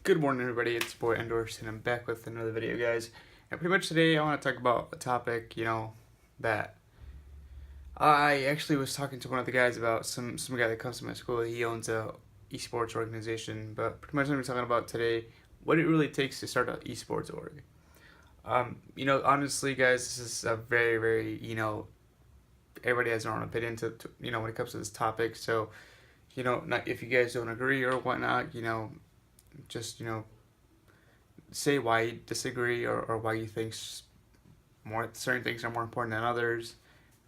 Good morning, everybody. It's your boy Endorse, and I'm back with another video, guys. And pretty much today, I want to talk about a topic, that I actually was talking to one of the guys about. Some guy that comes to my school. He owns a esports organization, but pretty much what I'm talking about today, what it really takes to start an esports org. Honestly, guys, this is a very, very, everybody has their own opinion when it comes to this topic. So, not if you guys don't agree or whatnot, just say why you disagree or why you think more certain things are more important than others,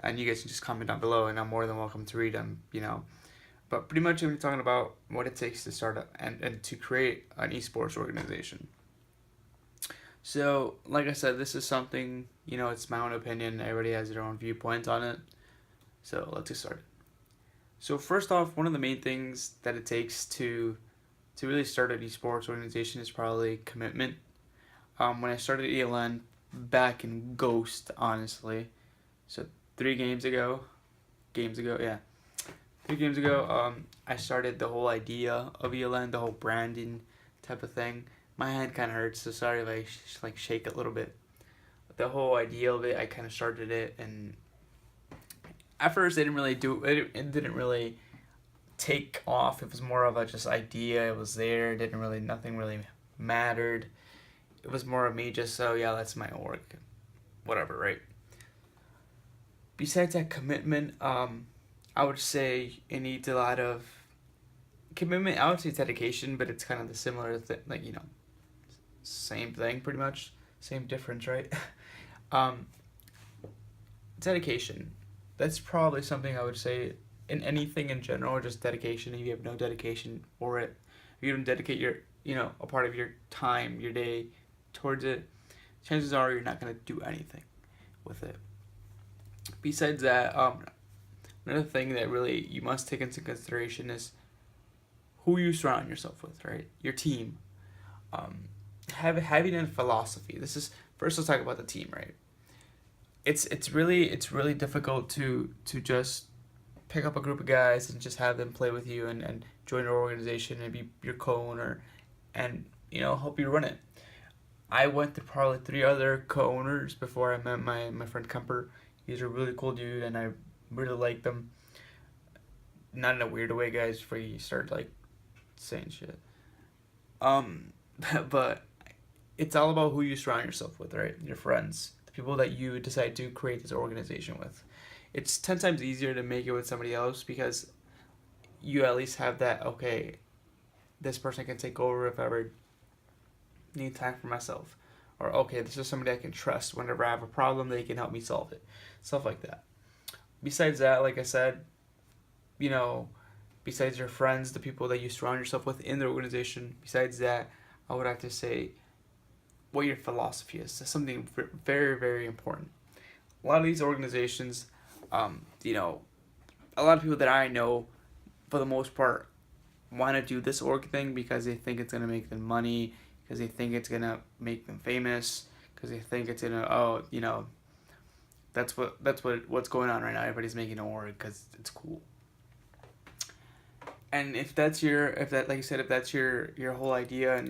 and you guys can just comment down below, and I'm more than welcome to read them. But pretty much we're talking about what it takes to start and to create an esports organization. So, like I said, this is something, it's my own opinion. Everybody has their own viewpoint on it. So let's get started. So first off, one of the main things that it takes to really start an esports organization is probably commitment. When I started ELN back in Ghost, honestly, so 3 games ago, I started the whole idea of ELN, the whole branding type of thing. My hand kind of hurts, so sorry if I shake a little bit. But the whole idea of it, I kind of started it, and at first, it didn't really it didn't really take off. It was more of a just idea. It was there. Nothing really mattered. It was more of me just, oh yeah, that's my org. Whatever, right? Besides that commitment, I would say it needs a lot of commitment. I would say dedication, but it's kind of the similar thing, same thing pretty much. Same difference, right? Dedication. That's probably something I would say in anything in general, just dedication. If you have no dedication for it, if you don't dedicate a part of your time, your day towards it, chances are you're not going to do anything with it. Besides that, another thing that really you must take into consideration is who you surround yourself with, right? Your team. Having a philosophy. First let's talk about the team, right? It's really difficult to just pick up a group of guys and just have them play with you and join your organization and be your co-owner and help you run it. I went through probably 3 other co-owners before I met my friend Kemper. He's a really cool dude and I really like them. Not in a weird way, guys, before you start saying shit. But it's all about who you surround yourself with, right? Your friends, the people that you decide to create this organization with. It's 10 times easier to make it with somebody else because you at least have that, okay, this person can take over if I ever need time for myself. Or, okay, this is somebody I can trust whenever I have a problem, they can help me solve it. Stuff like that. Besides that, like I said, besides your friends, the people that you surround yourself with in the organization, besides that, I would have to say what your philosophy is. That's something very, very important. A lot of these organizations, a lot of people that I know, for the most part, want to do this org thing because they think it's going to make them money, because they think it's going to make them famous, because they think it's going to, what's going on right now. Everybody's making an org because it's cool. And if that's your whole idea and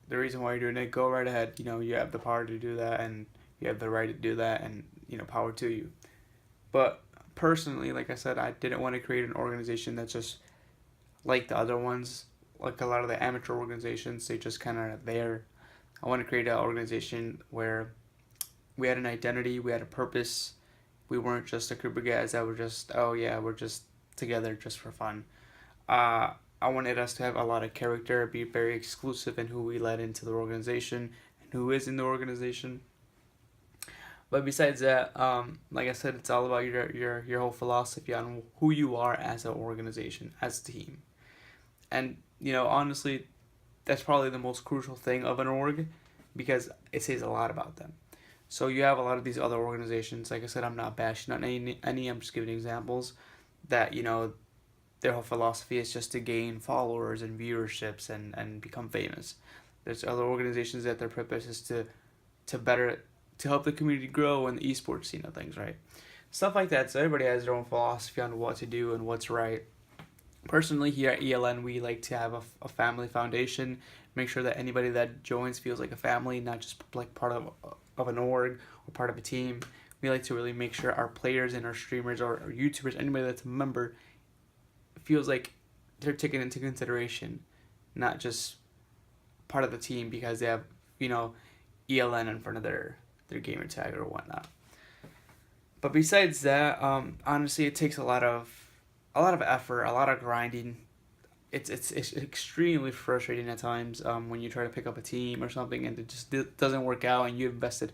the reason why you're doing it, go right ahead. You have the power to do that and you have the right to do that, and power to you. But personally, like I said, I didn't want to create an organization that's just like the other ones, like a lot of the amateur organizations. They just kind of there. I want to create an organization where we had an identity, we had a purpose. We weren't just a group of guys that were just, oh yeah, we're just together just for fun. I wanted us to have a lot of character, be very exclusive in who we let into the organization and who is in the organization. But besides that, like I said, it's all about your whole philosophy on who you are as an organization, as a team. And, honestly, that's probably the most crucial thing of an org because it says a lot about them. So you have a lot of these other organizations. Like I said, I'm not bashing on any. I'm just giving examples that, their whole philosophy is just to gain followers and viewerships and become famous. There's other organizations that their purpose is to help the community grow in the esports scene of things, right? Stuff like that. So everybody has their own philosophy on what to do and what's right. Personally, here at ELN, we like to have a family foundation. Make sure that anybody that joins feels like a family, not just like part of an org or part of a team. We like to really make sure our players and our streamers or YouTubers, anybody that's a member, feels like they're taken into consideration, not just part of the team because they have, you know, ELN in front of their gamer tag or whatnot. But besides that, honestly, it takes a lot of effort, a lot of grinding. It's extremely frustrating at times when you try to pick up a team or something and it just doesn't work out, and you invested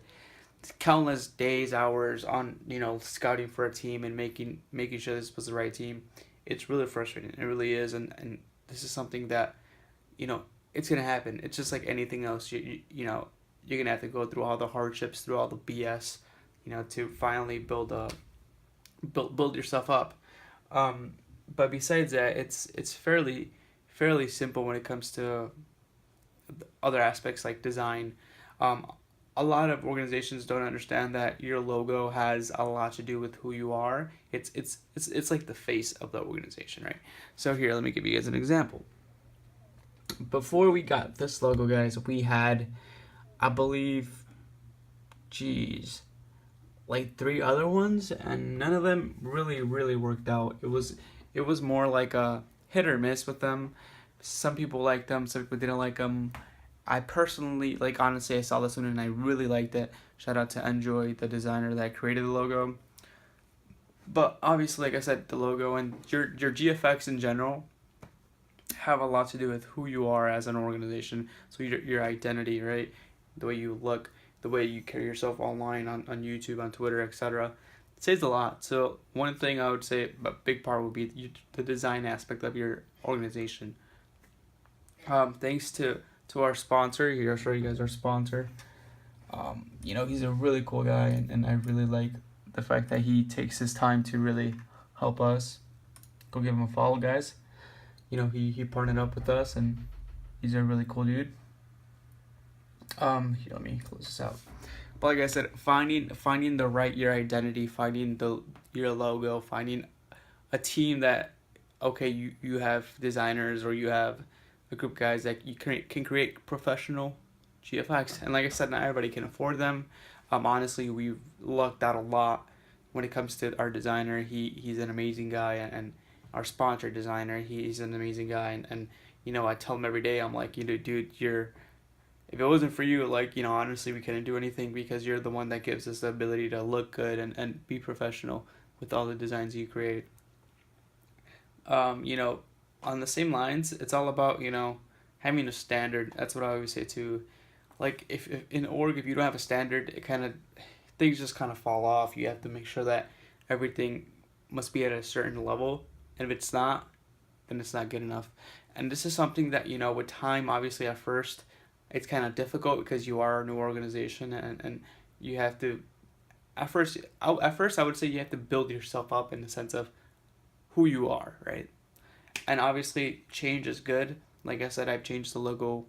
countless days, hours on, you know, scouting for a team and making sure this was the right team. It's really frustrating. It really is, and this is something that, you know, it's gonna happen. It's just like anything else. You know, you're gonna have to go through all the hardships, through all the BS, you know, to finally build yourself up. Um, but besides that, it's fairly simple when it comes to other aspects like design. Um, a lot of organizations don't understand that your logo has a lot to do with who you are. It's like the face of the organization, right? So here, let me give you guys an example. Before we got this logo, guys, we had, I believe, geez, like three other ones, and none of them really worked out. It was more like a hit or miss with them. Some people liked them, some people didn't like them. I personally, like, honestly, I saw this one and I really liked it. Shout out to Enjoy, the designer that created the logo. But obviously, like I said, the logo and your GFX in general have a lot to do with who you are as an organization. So your identity, right? The way you look, the way you carry yourself online on YouTube, on Twitter, etc. It says a lot. So one thing I would say, a big part would be the design aspect of your organization. Thanks to our sponsor here, I'll show you guys our sponsor. You know, he's a really cool guy, and I really like the fact that he takes his time to really help us. Go give him a follow, guys. You know, he partnered up with us, and he's a really cool dude. Here, let me close this out. But like I said, finding the right your identity, finding your logo, finding a team that, okay, you have designers or you have a group of guys that you can create professional GFX. And like I said, not everybody can afford them. Honestly, we've lucked out a lot when it comes to our designer. He's an amazing guy, and our sponsor designer, he's an amazing guy, and you know, I tell him every day, I'm like, you know, dude, if it wasn't for you, like, you know, honestly, we couldn't do anything because you're the one that gives us the ability to look good and be professional with all the designs you create. You know, on the same lines, it's all about, you know, having a standard. That's what I always say too. Like, if in org, if you don't have a standard, it kind of, things just kind of fall off. You have to make sure that everything must be at a certain level, and if it's not, then it's not good enough. And this is something that, you know, with time, obviously at first, it's kind of difficult because you are a new organization, and you have to, at first I would say you have to build yourself up in the sense of who you are, right? And obviously change is good. Like I said, I've changed the logo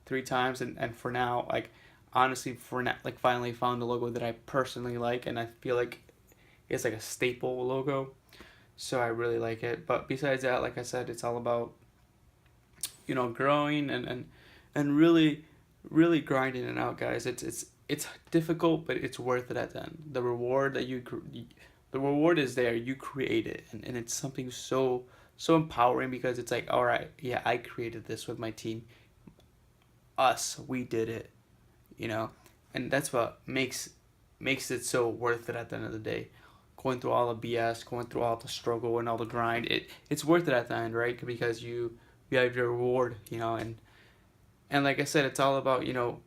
3 times, and for now, like, honestly, for now, like, finally found a logo that I personally like, and I feel like it's like a staple logo, so I really like it. But besides that, like I said, it's all about, you know, growing and really grinding it out, guys. It's difficult, but it's worth it at the end. The reward is there. You create it, and it's something so empowering because it's like, all right, yeah, I created this with my team. We did it, you know, and that's what makes it so worth it at the end of the day. Going through all the BS, going through all the struggle and all the grind, it's worth it at the end, right? Because you have your reward, you know, and like I said, it's all about, you know,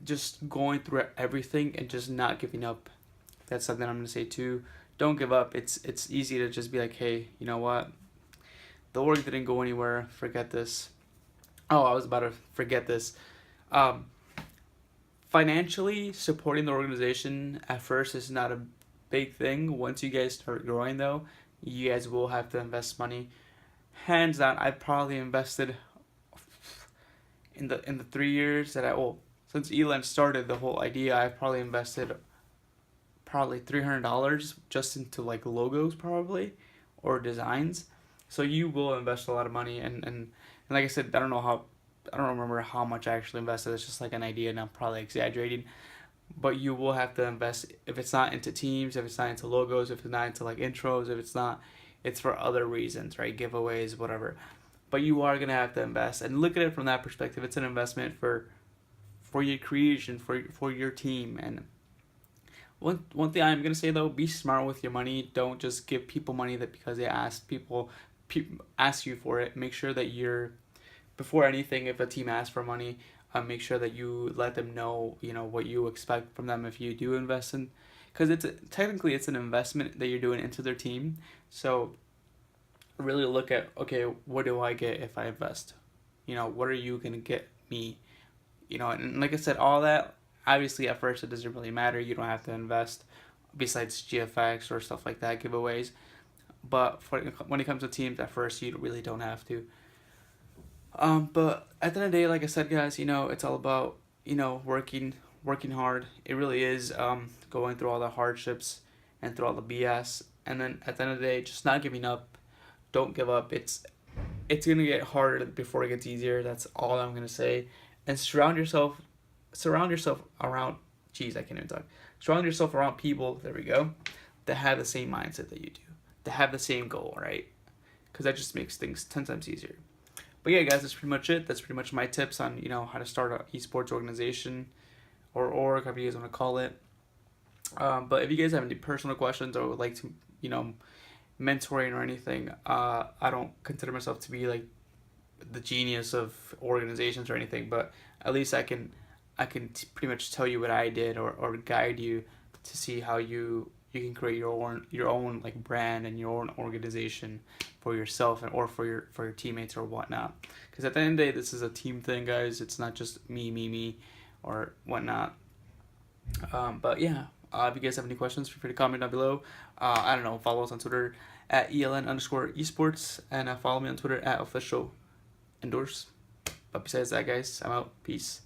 just going through everything and just not giving up. That's something I'm gonna say too. Don't give up. It's easy to just be like, hey, you know what? The org didn't go anywhere. Forget this. Oh, I was about to forget this. Um, Financially supporting the organization at first is not a big thing. Once you guys start growing, though, you guys will have to invest money. Hands down, I probably invested in the 3 years that since Elon started the whole idea, I've probably invested probably $300 just into like logos, probably, or designs. So you will invest a lot of money, and like I said, I don't remember how much I actually invested. It's just like an idea, and I'm probably exaggerating. But you will have to invest if it's not into teams, if it's not into logos, if it's not into like intros, if it's not, it's for other reasons, right? Giveaways, whatever. But you are gonna have to invest, and look at it from that perspective. It's an investment for your creation, for your team. And one thing I'm gonna say though, be smart with your money. Don't just give people money that because they people ask you for it. Make sure that you're, before anything, if a team asks for money, make sure that you let them know, what you expect from them if you do invest in, because technically it's an investment that you're doing into their team. So really look at, okay, what do I get if I invest? What are you gonna get me? And like I said, all that, obviously at first it doesn't really matter. You don't have to invest besides GFX or stuff like that, giveaways. But when it comes to teams, at first you really don't have to. But at the end of the day, like I said, guys, it's all about, working hard. It really is, going through all the hardships and through all the BS. And then at the end of the day, just not giving up. Don't give up. It's gonna get harder before it gets easier. That's all I'm gonna say. And surround yourself around. Jeez, I can't even talk. Surround yourself around people. There we go. That have the same mindset that you do. That have the same goal, right? Because that just makes things 10 times easier. But yeah, guys, that's pretty much it. That's pretty much my tips on how to start an esports organization or org, however you guys want to call it. But if you guys have any personal questions or would like to mentoring or anything, I don't consider myself to be like the genius of organizations or anything, but at least I can pretty much tell you what I did, or guide you to see how you can create your own like brand and your own organization for yourself or for your teammates or whatnot. Because at the end of the day, this is a team thing, guys. It's not just me or whatnot. But yeah, if you guys have any questions, feel free to comment down below. I don't know, follow us on Twitter at ELN_esports, and follow me on Twitter at official endorse. But besides that, guys, I'm out. Peace.